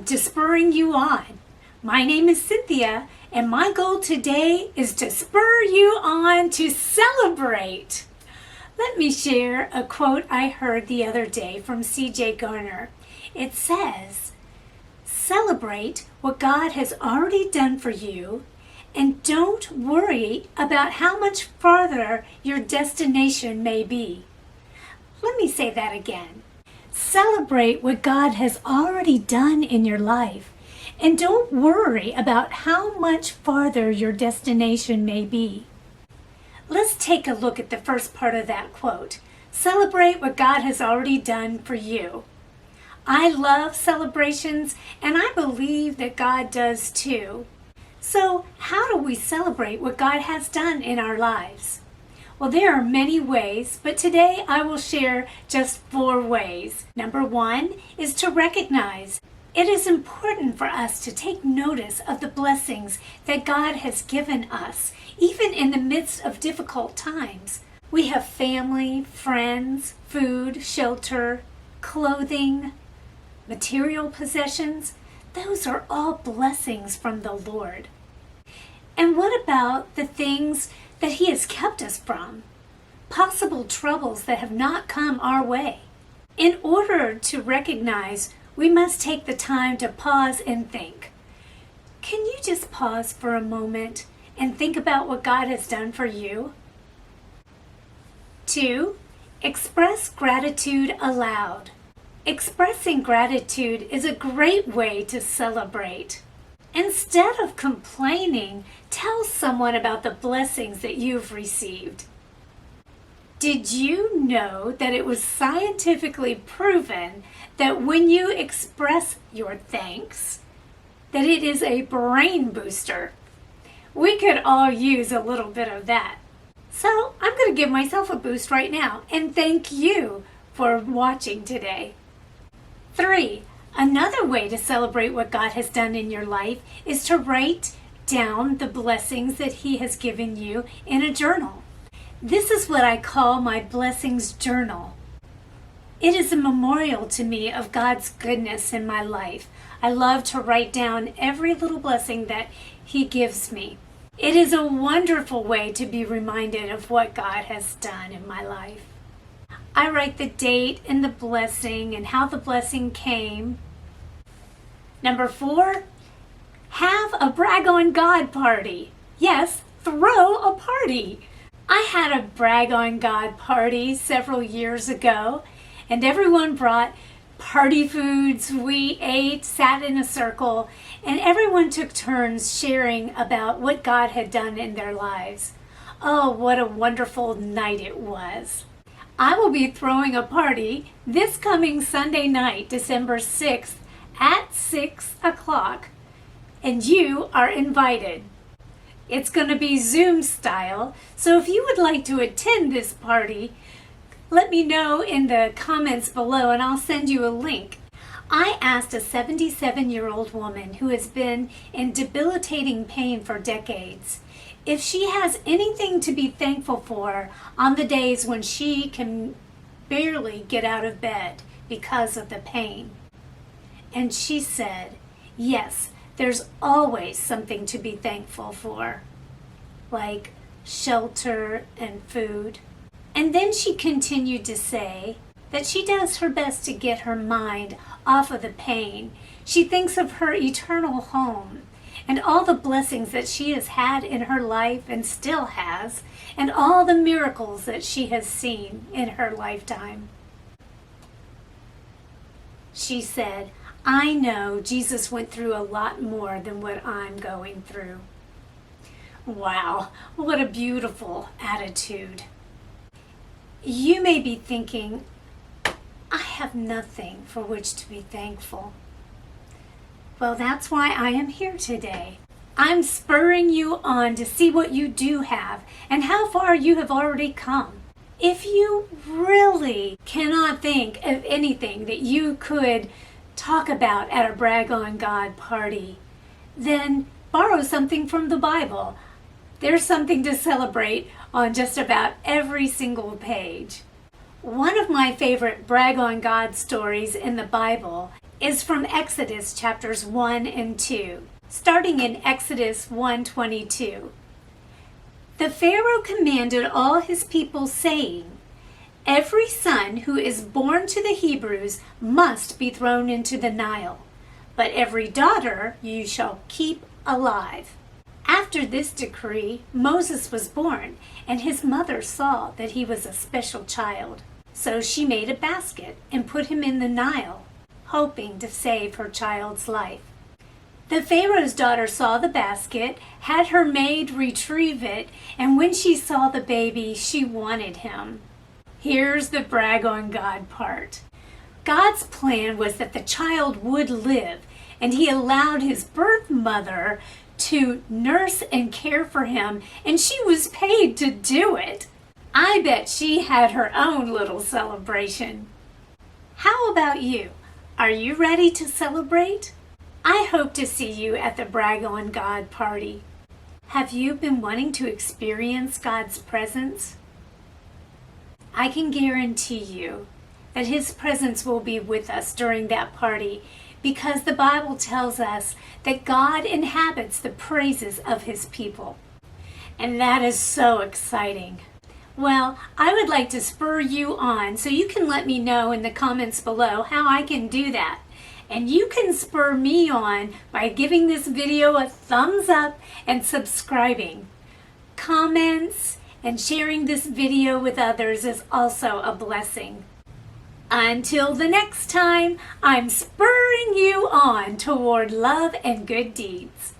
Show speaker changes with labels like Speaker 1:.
Speaker 1: Welcome to Spurring You On. My name is Cynthia, and my goal today is to spur you on to celebrate. Let me share a quote I heard the other day from C.J. Garner. It says, "Celebrate what God has already done for you, and don't worry about how much farther your destination may be." Let me say that again. Celebrate what God has already done in your life, and don't worry about how much farther your destination may be. Let's take a look at the first part of that quote. Celebrate what God has already done for you. I love celebrations, and I believe that God does too. So, how do we celebrate what God has done in our lives? Well, there are many ways, but today I will share just 4 ways. Number 1 is to recognize. It is important for us to take notice of the blessings that God has given us, even in the midst of difficult times. We have family, friends, food, shelter, clothing, material possessions. Those are all blessings from the Lord. And what about the things that He has kept us from? Possible troubles that have not come our way. In order to recognize, we must take the time to pause and think. Can you just pause for a moment and think about what God has done for you? 2, express gratitude aloud. Expressing gratitude is a great way to celebrate. Instead of complaining, tell someone about the blessings that you've received. Did you know that it was scientifically proven that when you express your thanks, that it is a brain booster? We could all use a little bit of that. So I'm going to give myself a boost right now and thank you for watching today. 3, another way to celebrate what God has done in your life is to write down the blessings that He has given you in a journal. This is what I call my blessings journal. It is a memorial to me of God's goodness in my life. I love to write down every little blessing that He gives me. It is a wonderful way to be reminded of what God has done in my life. I write the date and the blessing and how the blessing came. Number 4, have a brag on God party. Yes, throw a party. I had a brag on God party several years ago, and everyone brought party foods. We ate, sat in a circle, and everyone took turns sharing about what God had done in their lives. Oh, what a wonderful night it was. I will be throwing a party this coming Sunday night, December 6th at 6 o'clock, and you are invited. It's going to be Zoom style, so if you would like to attend this party, let me know in the comments below and I'll send you a link. I asked a 77-year-old woman who has been in debilitating pain for decades if she has anything to be thankful for on the days when she can barely get out of bed because of the pain. And she said, yes, there's always something to be thankful for, like shelter and food. And then she continued to say that she does her best to get her mind off of the pain. She thinks of her eternal home and all the blessings that she has had in her life and still has, and all the miracles that she has seen in her lifetime. She said, I know Jesus went through a lot more than what I'm going through. Wow, what a beautiful attitude. You may be thinking, I have nothing for which to be thankful. Well, that's why I am here today. I'm spurring you on to see what you do have and how far you have already come. If you really cannot think of anything that you could talk about at a brag on God party, then borrow something from the Bible. There's something to celebrate on just about every single page. One of my favorite brag on God stories in the Bible is from Exodus chapters 1 and 2, starting in Exodus 1:22. The Pharaoh commanded all his people, saying, "Every son who is born to the Hebrews must be thrown into the Nile, but every daughter you shall keep alive." After this decree, Moses was born, and his mother saw that he was a special child. So she made a basket and put him in the Nile, hoping to save her child's life. The Pharaoh's daughter saw the basket, had her maid retrieve it, and when she saw the baby, she wanted him. Here's the brag on God part. God's plan was that the child would live, and he allowed his birth mother to nurse and care for him, and she was paid to do it. I bet she had her own little celebration. How about you? Are you ready to celebrate? I hope to see you at the Brag on God party. Have you been wanting to experience God's presence? I can guarantee you that His presence will be with us during that party, because the Bible tells us that God inhabits the praises of His people. And that is so exciting. Well, I would like to spur you on, so you can let me know in the comments below how I can do that. And you can spur me on by giving this video a thumbs up and subscribing. Comments and sharing this video with others is also a blessing. Until the next time, I'm spurring you on toward love and good deeds.